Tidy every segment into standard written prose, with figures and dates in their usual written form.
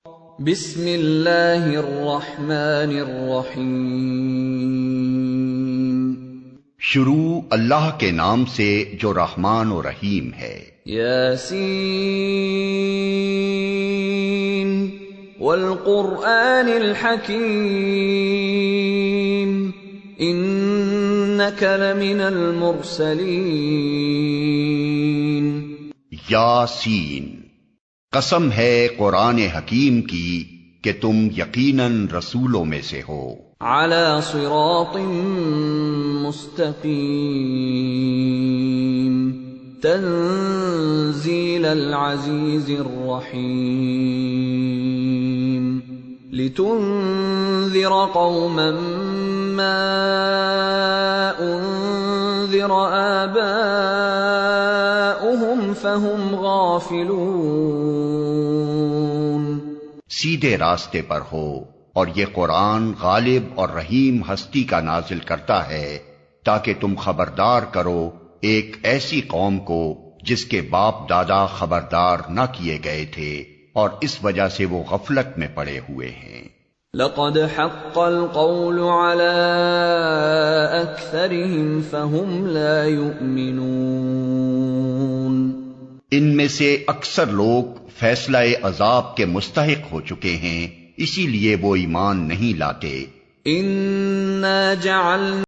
بسم اللہ الرحمن الرحیم۔ شروع اللہ کے نام سے جو رحمان و رحیم ہے۔ یاسین والقرآن الحکیم انک لمن المرسلین۔ یاسین، قسم ہے قرآن حکیم کی کہ تم یقیناً رسولوں میں سے ہو۔ علی صراط مستقیم تنزیل العزیز الرحیم لتنذر قوما ما انذر آباؤهم فهم غافلون۔ سیدھے راستے پر ہو، اور یہ قرآن غالب اور رحیم ہستی کا نازل کرتا ہے تاکہ تم خبردار کرو ایک ایسی قوم کو جس کے باپ دادا خبردار نہ کیے گئے تھے، اور اس وجہ سے وہ غفلت میں پڑے ہوئے ہیں۔ لقد حق القول على اکثرهم فهم لا يؤمنون۔ ان میں سے اکثر لوگ فیصلہ عذاب کے مستحق ہو چکے ہیں، اسی لیے وہ ایمان نہیں لاتے۔ انا جعلنا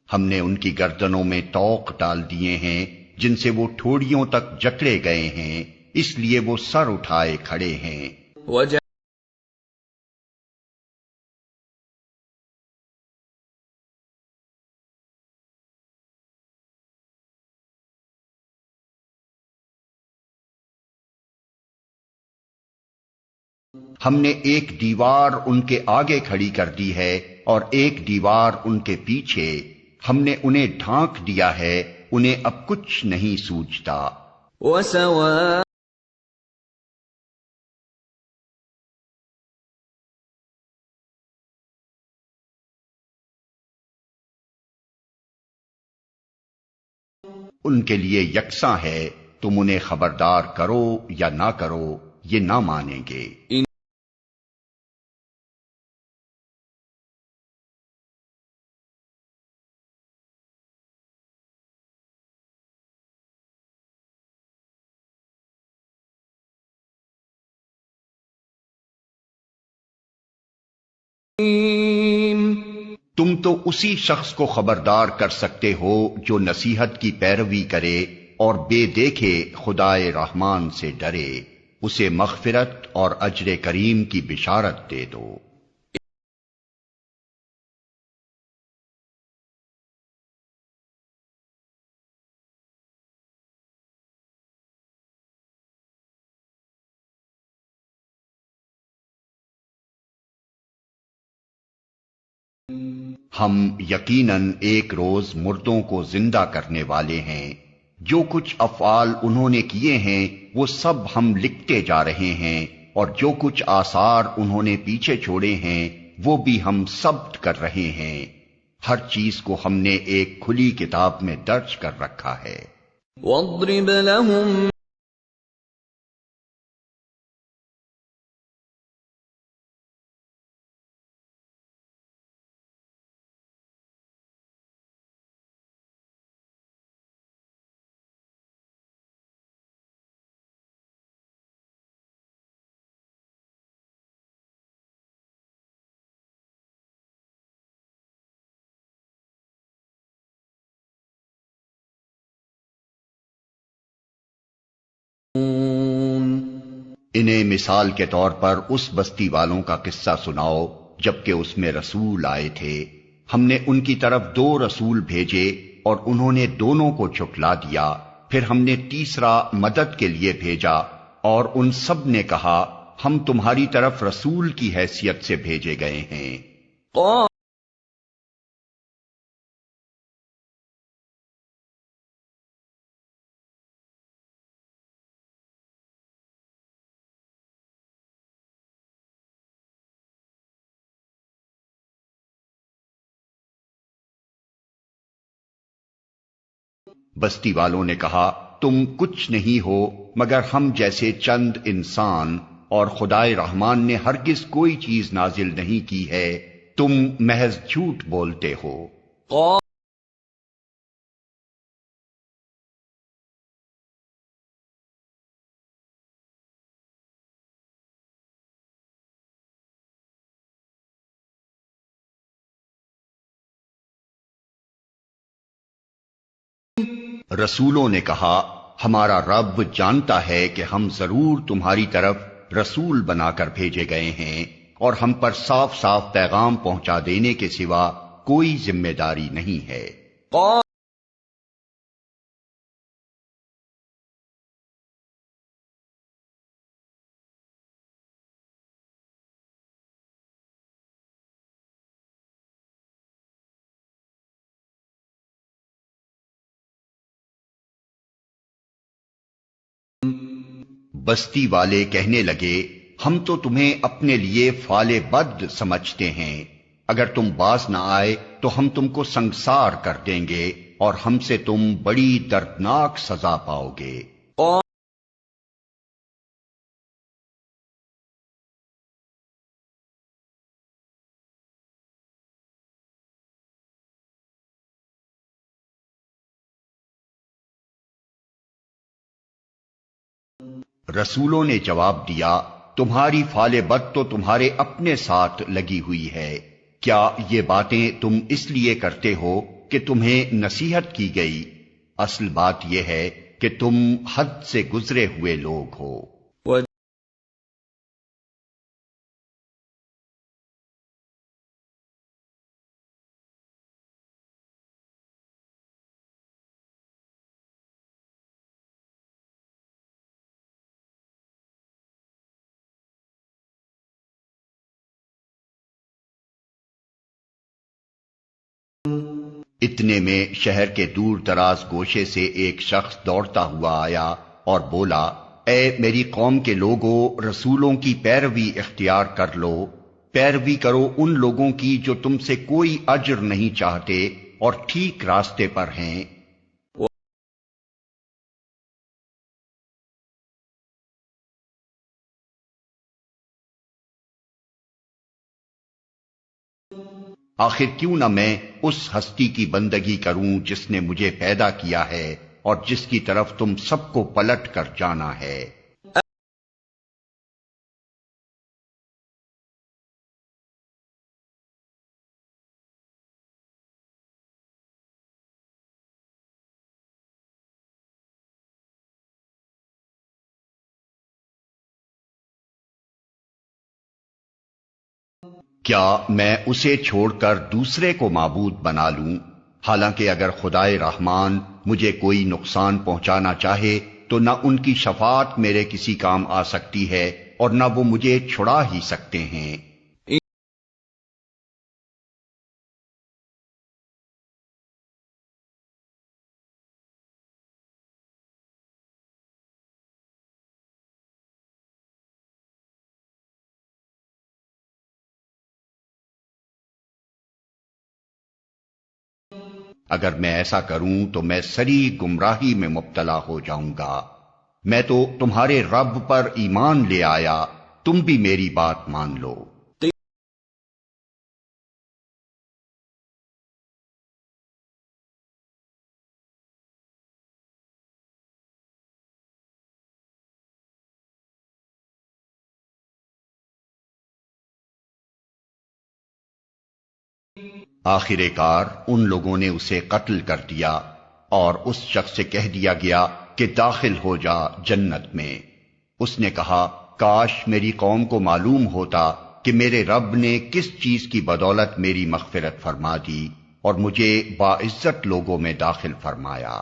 ہم نے ان کی گردنوں میں طوق ڈال دیے ہیں جن سے وہ ٹھوڑیوں تک جکڑے گئے ہیں، اس لیے وہ سر اٹھائے کھڑے ہیں۔ ہم نے ایک دیوار ان کے آگے کھڑی کر دی ہے اور ایک دیوار ان کے پیچھے، ہم نے انہیں ڈھانک دیا ہے، انہیں اب کچھ نہیں سوچتا۔ وسواء ان کے لیے یکساں ہے، تم انہیں خبردار کرو یا نہ کرو، یہ نہ مانیں گے۔ تم تو اسی شخص کو خبردار کر سکتے ہو جو نصیحت کی پیروی کرے اور بے دیکھے خدائے رحمان سے ڈرے، اسے مغفرت اور اجر کریم کی بشارت دے دو۔ ہم یقیناً ایک روز مردوں کو زندہ کرنے والے ہیں، جو کچھ افعال انہوں نے کیے ہیں وہ سب ہم لکھتے جا رہے ہیں، اور جو کچھ آثار انہوں نے پیچھے چھوڑے ہیں وہ بھی ہم ثبت کر رہے ہیں۔ ہر چیز کو ہم نے ایک کھلی کتاب میں درج کر رکھا ہے۔ واضرب لهم انہیں مثال کے طور پر اس بستی والوں کا قصہ سناؤ جبکہ اس میں رسول آئے تھے، ہم نے ان کی طرف 2 رسول بھیجے اور انہوں نے دونوں کو جھٹلا دیا، پھر ہم نے تیسرا مدد کے لیے بھیجا اور ان سب نے کہا ہم تمہاری طرف رسول کی حیثیت سے بھیجے گئے ہیں۔ بستی والوں نے کہا تم کچھ نہیں ہو مگر ہم جیسے چند انسان، اور خدائے رحمان نے ہرگز کوئی چیز نازل نہیں کی ہے، تم محض جھوٹ بولتے ہو۔ قال رسولوں نے کہا ہمارا رب جانتا ہے کہ ہم ضرور تمہاری طرف رسول بنا کر بھیجے گئے ہیں، اور ہم پر صاف صاف پیغام پہنچا دینے کے سوا کوئی ذمہ داری نہیں ہے۔ قال بستی والے کہنے لگے ہم تو تمہیں اپنے لیے فال بد سمجھتے ہیں، اگر تم باز نہ آئے تو ہم تم کو سنگسار کر دیں گے اور ہم سے تم بڑی دردناک سزا پاؤ گے۔ قال رسولوں نے جواب دیا تمہاری فال بد تو تمہارے اپنے ساتھ لگی ہوئی ہے، کیا یہ باتیں تم اس لیے کرتے ہو کہ تمہیں نصیحت کی گئی؟ اصل بات یہ ہے کہ تم حد سے گزرے ہوئے لوگ ہو۔ اتنے میں شہر کے دور دراز گوشے سے ایک شخص دوڑتا ہوا آیا اور بولا اے میری قوم کے لوگوں، رسولوں کی پیروی اختیار کر لو، پیروی کرو ان لوگوں کی جو تم سے کوئی اجر نہیں چاہتے اور ٹھیک راستے پر ہیں۔ آخر کیوں نہ میں اس ہستی کی بندگی کروں جس نے مجھے پیدا کیا ہے اور جس کی طرف تم سب کو پلٹ کر جانا ہے۔ کیا میں اسے چھوڑ کر دوسرے کو معبود بنا لوں؟ حالانکہ اگر خدائے رحمان مجھے کوئی نقصان پہنچانا چاہے تو نہ ان کی شفاعت میرے کسی کام آ سکتی ہے اور نہ وہ مجھے چھڑا ہی سکتے ہیں۔ اگر میں ایسا کروں تو میں سری گمراہی میں مبتلا ہو جاؤں گا۔ میں تو تمہارے رب پر ایمان لے آیا، تم بھی میری بات مان لو۔ آخر کار ان لوگوں نے اسے قتل کر دیا اور اس شخص سے کہہ دیا گیا کہ داخل ہو جا جنت میں۔ اس نے کہا کاش میری قوم کو معلوم ہوتا کہ میرے رب نے کس چیز کی بدولت میری مغفرت فرما دی اور مجھے باعزت لوگوں میں داخل فرمایا۔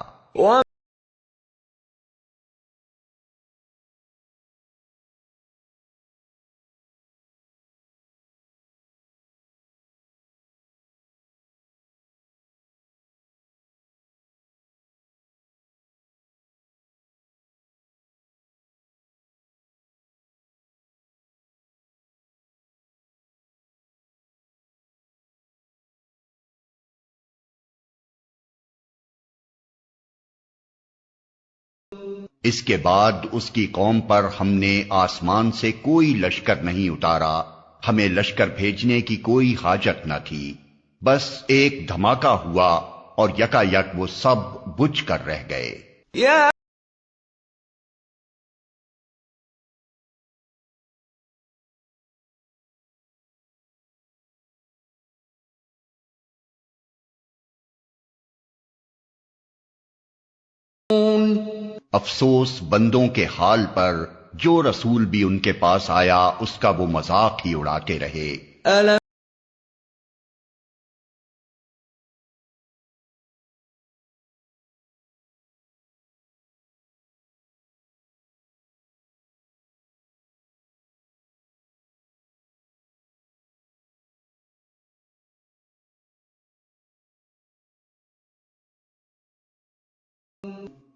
اس کے بعد اس کی قوم پر ہم نے آسمان سے کوئی لشکر نہیں اتارا، ہمیں لشکر بھیجنے کی کوئی حاجت نہ تھی، بس ایک دھماکہ ہوا اور یکا یک وہ سب بجھ کر رہ گئے۔ یا افسوس بندوں کے حال پر جو رسول بھی ان کے پاس آیا اس کا وہ مذاق ہی اڑاتے رہے۔ الم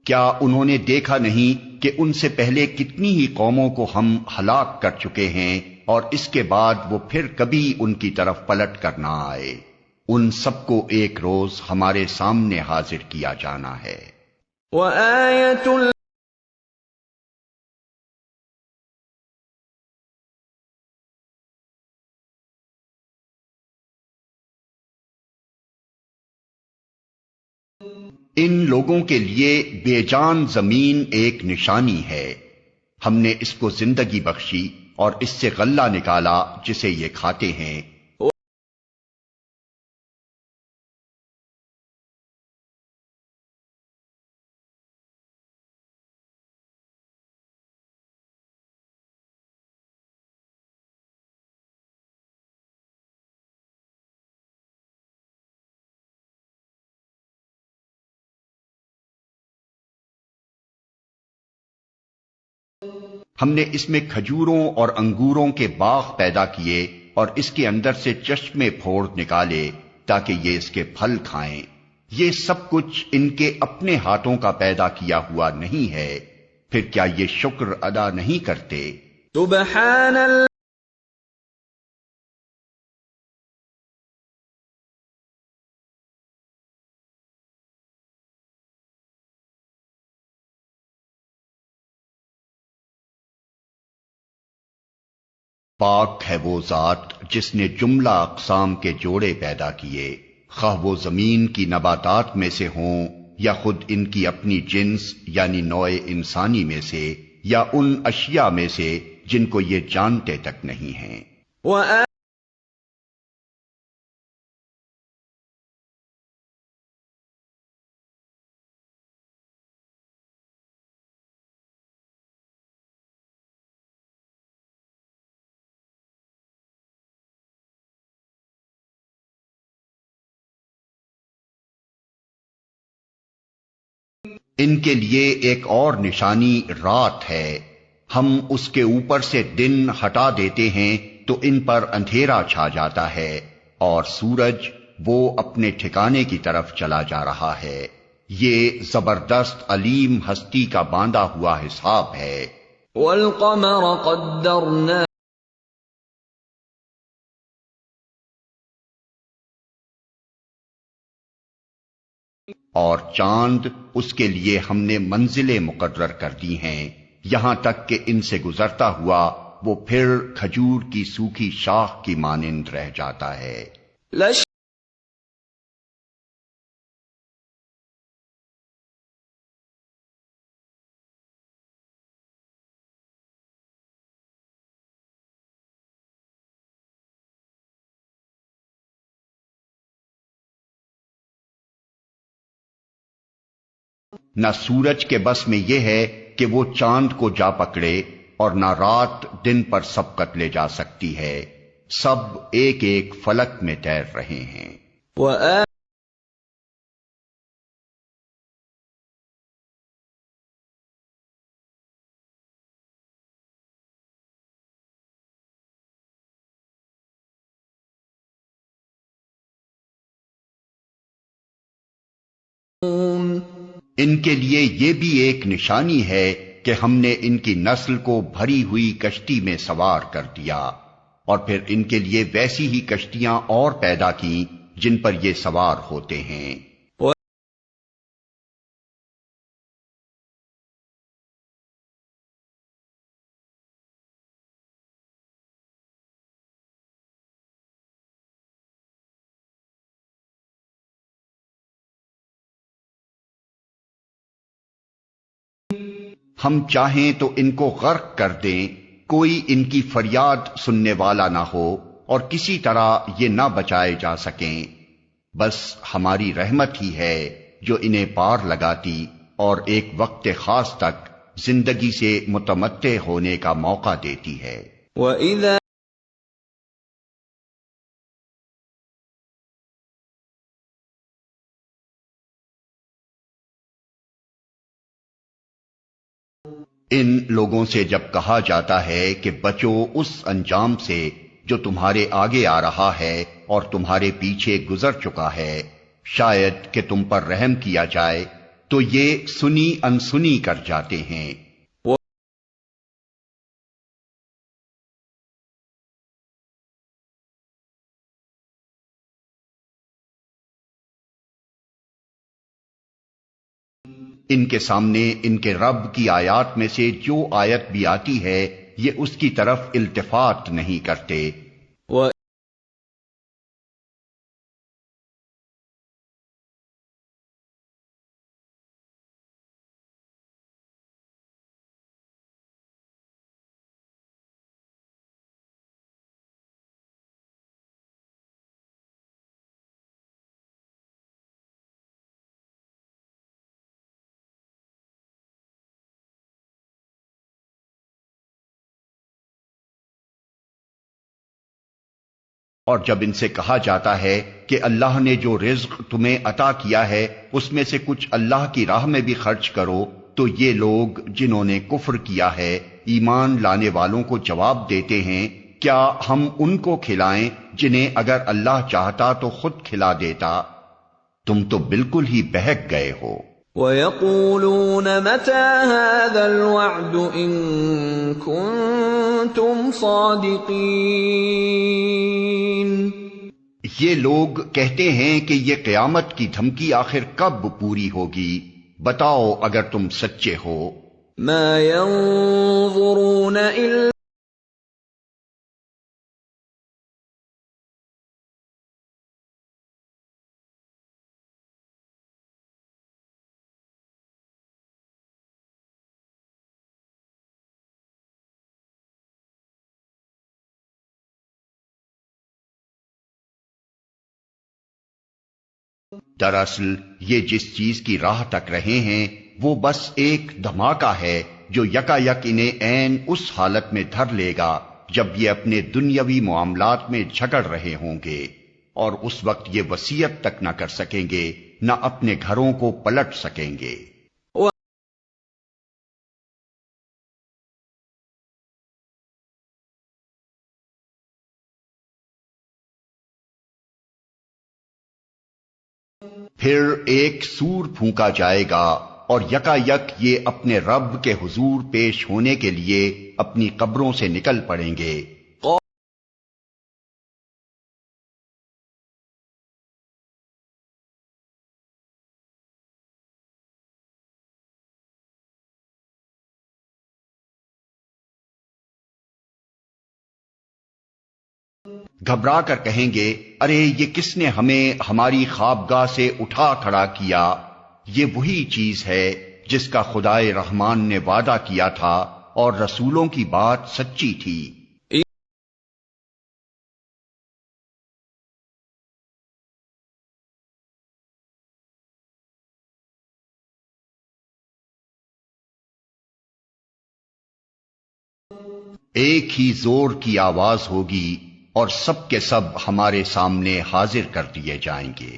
کیا انہوں نے دیکھا نہیں کہ ان سے پہلے کتنی ہی قوموں کو ہم ہلاک کر چکے ہیں اور اس کے بعد وہ پھر کبھی ان کی طرف پلٹ کر نہ آئے۔ ان سب کو ایک روز ہمارے سامنے حاضر کیا جانا ہے۔ وآیۃ ان لوگوں کے لیے بے جان زمین ایک نشانی ہے، ہم نے اس کو زندگی بخشی اور اس سے غلہ نکالا جسے یہ کھاتے ہیں۔ ہم نے اس میں کھجوروں اور انگوروں کے باغ پیدا کیے اور اس کے اندر سے چشمے پھوڑ نکالے تاکہ یہ اس کے پھل کھائیں۔ یہ سب کچھ ان کے اپنے ہاتھوں کا پیدا کیا ہوا نہیں ہے، پھر کیا یہ شکر ادا نہیں کرتے؟ سبحان پاک ہے وہ ذات جس نے جملہ اقسام کے جوڑے پیدا کیے، خواہ وہ زمین کی نباتات میں سے ہوں یا خود ان کی اپنی جنس یعنی نوع انسانی میں سے یا ان اشیاء میں سے جن کو یہ جانتے تک نہیں ہیں۔ ان کے لیے ایک اور نشانی رات ہے، ہم اس کے اوپر سے دن ہٹا دیتے ہیں تو ان پر اندھیرا چھا جاتا ہے اور سورج وہ اپنے ٹھکانے کی طرف چلا جا رہا ہے۔ یہ زبردست علیم ہستی کا باندھا ہوا حساب ہے۔ والقمر قدرنا اور چاند اس کے لیے ہم نے منزلیں مقرر کر دی ہیں، یہاں تک کہ ان سے گزرتا ہوا وہ پھر کھجور کی سوکھی شاخ کی مانند رہ جاتا ہے۔ لش نہ سورج کے بس میں یہ ہے کہ وہ چاند کو جا پکڑے اور نہ رات دن پر سبقت لے جا سکتی ہے، سب ایک ایک فلک میں تیر رہے ہیں۔ ان کے لیے یہ بھی ایک نشانی ہے کہ ہم نے ان کی نسل کو بھری ہوئی کشتی میں سوار کر دیا اور پھر ان کے لیے ویسی ہی کشتیاں اور پیدا کی جن پر یہ سوار ہوتے ہیں۔ ہم چاہیں تو ان کو غرق کر دیں، کوئی ان کی فریاد سننے والا نہ ہو اور کسی طرح یہ نہ بچائے جا سکیں، بس ہماری رحمت ہی ہے جو انہیں پار لگاتی اور ایک وقت خاص تک زندگی سے متمتع ہونے کا موقع دیتی ہے۔ وَإِذَا ان لوگوں سے جب کہا جاتا ہے کہ بچو اس انجام سے جو تمہارے آگے آ رہا ہے اور تمہارے پیچھے گزر چکا ہے، شاید کہ تم پر رحم کیا جائے، تو یہ سنی انسنی کر جاتے ہیں۔ ان کے سامنے ان کے رب کی آیات میں سے جو آیت بھی آتی ہے یہ اس کی طرف التفات نہیں کرتے۔ اور جب ان سے کہا جاتا ہے کہ اللہ نے جو رزق تمہیں عطا کیا ہے اس میں سے کچھ اللہ کی راہ میں بھی خرچ کرو، تو یہ لوگ جنہوں نے کفر کیا ہے ایمان لانے والوں کو جواب دیتے ہیں، کیا ہم ان کو کھلائیں جنہیں اگر اللہ چاہتا تو خود کھلا دیتا؟ تم تو بالکل ہی بہک گئے ہو۔ وَيَقُولُونَ مَتَى هَذَا الْوَعْدُ إِن كُنتُمْ صَادِقِينَ۔ یہ لوگ کہتے ہیں کہ یہ قیامت کی دھمکی آخر کب پوری ہوگی، بتاؤ اگر تم سچے ہو۔ مَا يَنظُرُونَ إِلَّا دراصل یہ جس چیز کی راہ تک رہے ہیں وہ بس ایک دھماکہ ہے جو یکا یک انہیں عین اس حالت میں دھر لے گا جب یہ اپنے دنیاوی معاملات میں جھگڑ رہے ہوں گے، اور اس وقت یہ وصیت تک نہ کر سکیں گے، نہ اپنے گھروں کو پلٹ سکیں گے۔ پھر ایک سور پھونکا جائے گا اور یکا یک یہ اپنے رب کے حضور پیش ہونے کے لیے اپنی قبروں سے نکل پڑیں گے۔ گھبرا کر کہیں گے، ارے یہ کس نے ہمیں ہماری خوابگاہ سے اٹھا کھڑا کیا؟ یہ وہی چیز ہے جس کا خدائے رحمان نے وعدہ کیا تھا اور رسولوں کی بات سچی تھی۔ ایک ہی زور کی آواز ہوگی اور سب کے سب ہمارے سامنے حاضر کر دیے جائیں گے۔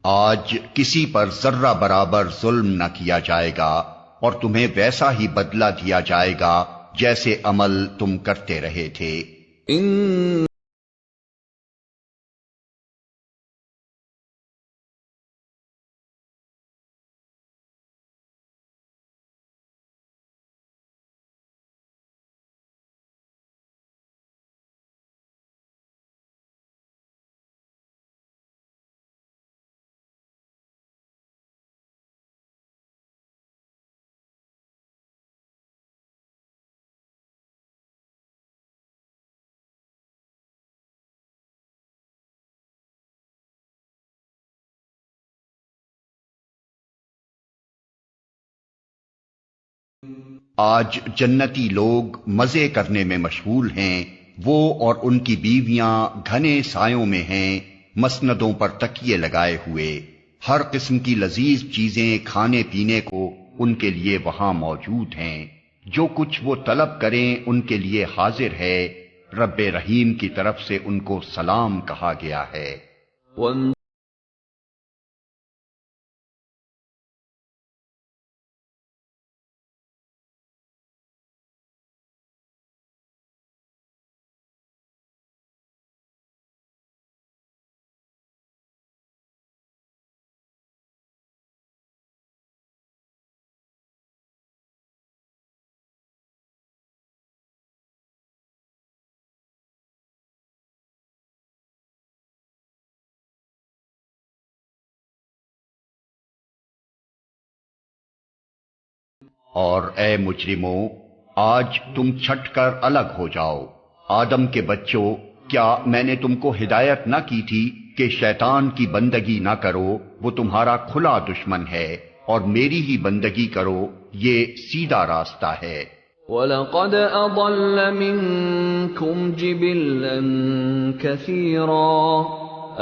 آج کسی پر ذرہ برابر ظلم نہ کیا جائے گا اور تمہیں ویسا ہی بدلہ دیا جائے گا جیسے عمل تم کرتے رہے تھے۔ إِنَّ آج جنتی لوگ مزے کرنے میں مشغول ہیں، وہ اور ان کی بیویاں گھنے سایوں میں ہیں، مسندوں پر تکیے لگائے ہوئے، ہر قسم کی لذیذ چیزیں کھانے پینے کو ان کے لیے وہاں موجود ہیں، جو کچھ وہ طلب کریں ان کے لیے حاضر ہے، رب رحیم کی طرف سے ان کو سلام کہا گیا ہے۔ اور اے مجرموں، آج تم چھٹ کر الگ ہو جاؤ۔ آدم کے بچوں، کیا میں نے تم کو ہدایت نہ کی تھی کہ شیطان کی بندگی نہ کرو، وہ تمہارا کھلا دشمن ہے، اور میری ہی بندگی کرو، یہ سیدھا راستہ ہے۔ وَلَقَدْ أَضَلَّ مِنكُمْ جِبِلًّا كَثِيرًا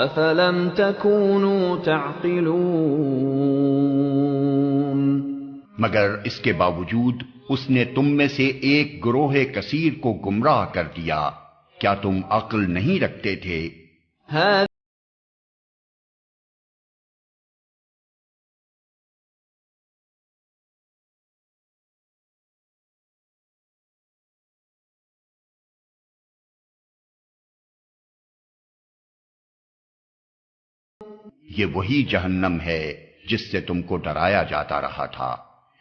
أَفَلَمْ تَكُونُوا تَعْقِلُونَ۔ مگر اس کے باوجود اس نے تم میں سے ایک گروہ کثیر کو گمراہ کر دیا، کیا تم عقل نہیں رکھتے تھے؟ یہ وہی جہنم ہے جس سے تم کو ڈرایا جاتا رہا تھا۔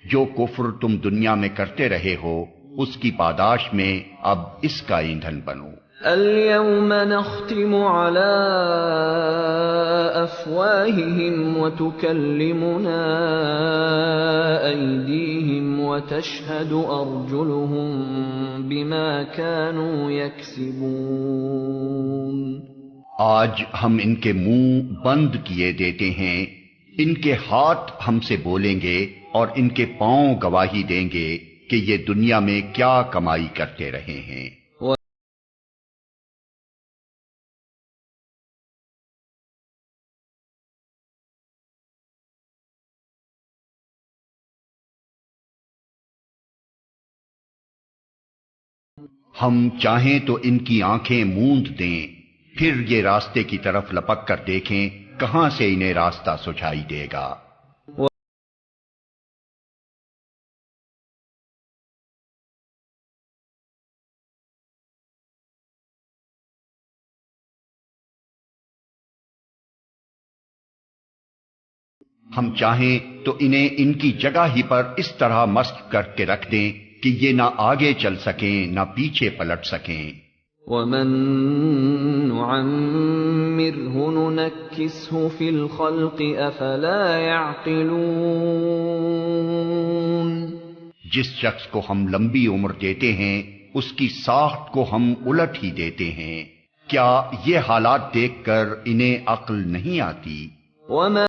جو کفر تم دنیا میں کرتے رہے ہو، اس کی پاداش میں اب اس کا ایندھن بنو۔ اليوم نختم على أفواههم وتكلمنا أيديهم وتشهد أرجلهم بما كانوا يكسبون۔ آج ہم ان کے منہ بند کیے دیتے ہیں، ان کے ہاتھ ہم سے بولیں گے اور ان کے پاؤں گواہی دیں گے کہ یہ دنیا میں کیا کمائی کرتے رہے ہیں۔ ہم چاہیں تو ان کی آنکھیں موند دیں، پھر یہ راستے کی طرف لپک کر دیکھیں کہاں سے انہیں راستہ سجھائی دے گا۔ ہم چاہیں تو انہیں ان کی جگہ ہی پر اس طرح مست کر کے رکھ دیں کہ یہ نہ آگے چل سکیں نہ پیچھے پلٹ سکیں۔ وَمَن نُعَمِّرْهُ نُنَكِّسْهُ فِي الْخَلْقِ أَفَلَا يَعْقِلُونَ۔ جس شخص کو ہم لمبی عمر دیتے ہیں اس کی ساخت کو ہم الٹ ہی دیتے ہیں، کیا یہ حالات دیکھ کر انہیں عقل نہیں آتی؟ وَمَا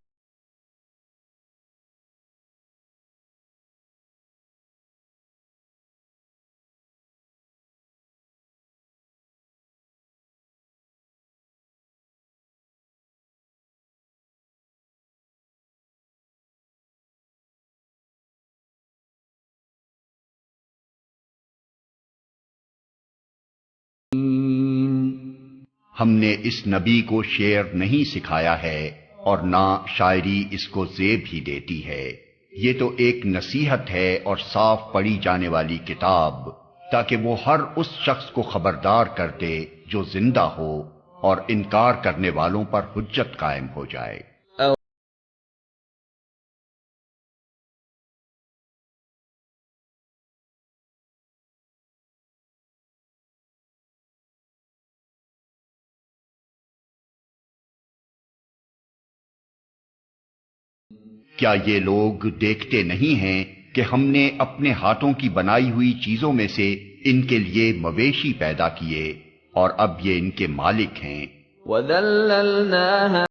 ہم نے اس نبی کو شعر نہیں سکھایا ہے اور نہ شاعری اس کو زیب ہی دیتی ہے، یہ تو ایک نصیحت ہے اور صاف پڑھی جانے والی کتاب، تاکہ وہ ہر اس شخص کو خبردار کر دے جو زندہ ہو، اور انکار کرنے والوں پر حجت قائم ہو جائے۔ کیا یہ لوگ دیکھتے نہیں ہیں کہ ہم نے اپنے ہاتھوں کی بنائی ہوئی چیزوں میں سے ان کے لیے مویشی پیدا کیے، اور اب یہ ان کے مالک ہیں۔ وَذَلَّلْنَاهَا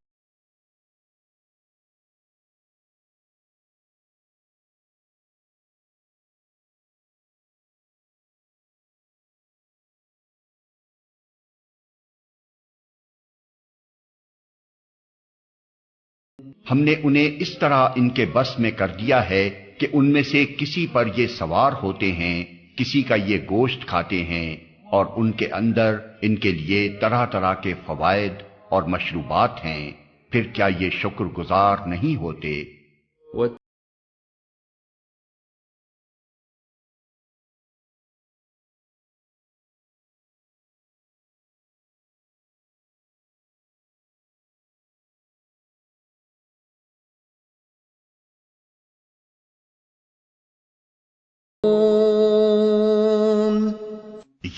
ہم نے انہیں اس طرح ان کے بس میں کر دیا ہے کہ ان میں سے کسی پر یہ سوار ہوتے ہیں، کسی کا یہ گوشت کھاتے ہیں، اور ان کے اندر ان کے لیے طرح طرح کے فوائد اور مشروبات ہیں، پھر کیا یہ شکر گزار نہیں ہوتے؟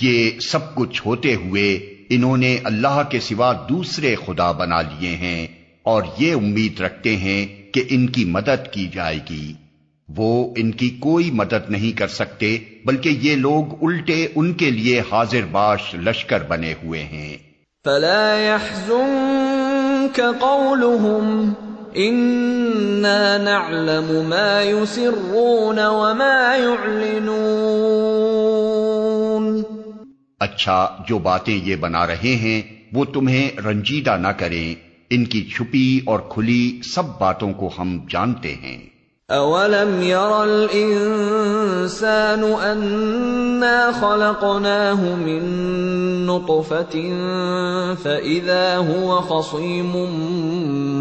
یہ سب کچھ ہوتے ہوئے انہوں نے اللہ کے سوا دوسرے خدا بنا لیے ہیں اور یہ امید رکھتے ہیں کہ ان کی مدد کی جائے گی، وہ ان کی کوئی مدد نہیں کر سکتے، بلکہ یہ لوگ الٹے ان کے لیے حاضر باش لشکر بنے ہوئے ہیں۔ فلا يحزنك قولهم إنا نعلم ما يسرون وما يعلنون۔ اچھا، جو باتیں یہ بنا رہے ہیں وہ تمہیں رنجیدہ نہ کریں، ان کی چھپی اور کھلی سب باتوں کو ہم جانتے ہیں۔ اولم ير الانسان انا خلقناه من نطفة فاذا هو خصيم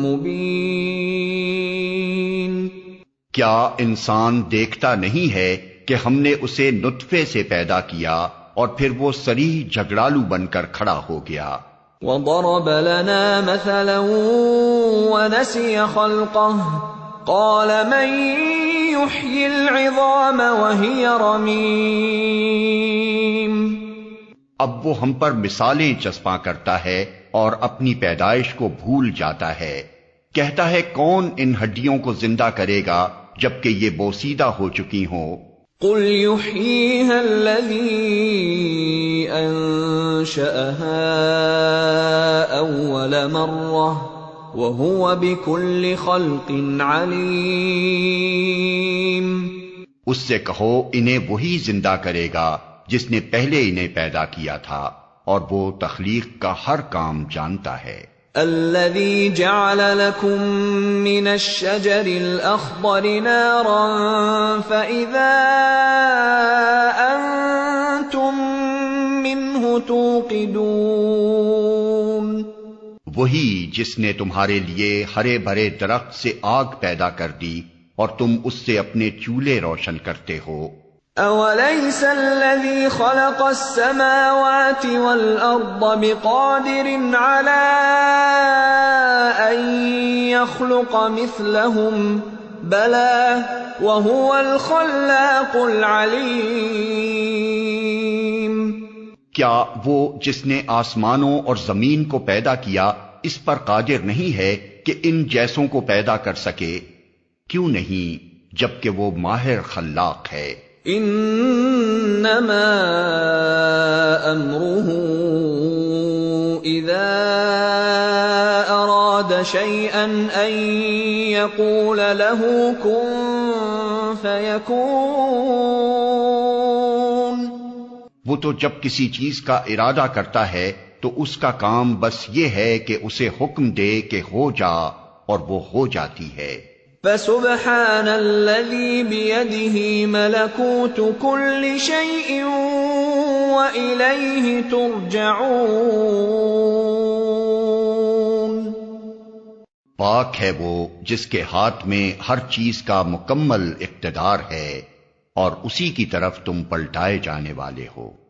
مبين۔ کیا انسان دیکھتا نہیں ہے کہ ہم نے اسے نطفے سے پیدا کیا اور پھر وہ صریح جھگڑالو بن کر کھڑا ہو گیا۔ وضرب لنا مثلا ونسي خلقه قال من يحيي العظام وهي رميم۔ اب وہ ہم پر مثالیں چسپاں کرتا ہے اور اپنی پیدائش کو بھول جاتا ہے، کہتا ہے کون ان ہڈیوں کو زندہ کرے گا جبکہ یہ بوسیدہ ہو چکی ہوں۔ قل يحييها الذي انشأها اول مرة وهو بكل خلق عليم۔ اس سے کہو انہیں وہی زندہ کرے گا جس نے پہلے انہیں پیدا کیا تھا، اور وہ تخلیق کا ہر کام جانتا ہے۔ الذي جعل لكم من الشجر الأخضر نارا فإذا أنتم منه توقدون۔ وہی جس نے تمہارے لیے ہرے بھرے درخت سے آگ پیدا کر دی اور تم اس سے اپنے چولہے روشن کرتے ہو۔ أوليس الذي خلق السماوات والأرض بقادر على أن يخلق مثلهم بلى وهو الخلاق العليم۔ کیا وہ جس نے آسمانوں اور زمین کو پیدا کیا اس پر قادر نہیں ہے کہ ان جیسوں کو پیدا کر سکے؟ کیوں نہیں، جبکہ وہ ماہر خلاق ہے۔ انما امره اذا اراد شيئا ان يقول له كن فيكون۔ وہ تو جب کسی چیز کا ارادہ کرتا ہے تو اس کا کام بس یہ ہے کہ اسے حکم دے کہ ہو جا، اور وہ ہو جاتی ہے۔ فسبحان الذي بيده ملكوت كل شيء وإليه ترجعون۔ پاک ہے وہ جس کے ہاتھ میں ہر چیز کا مکمل اقتدار ہے اور اسی کی طرف تم پلٹائے جانے والے ہو۔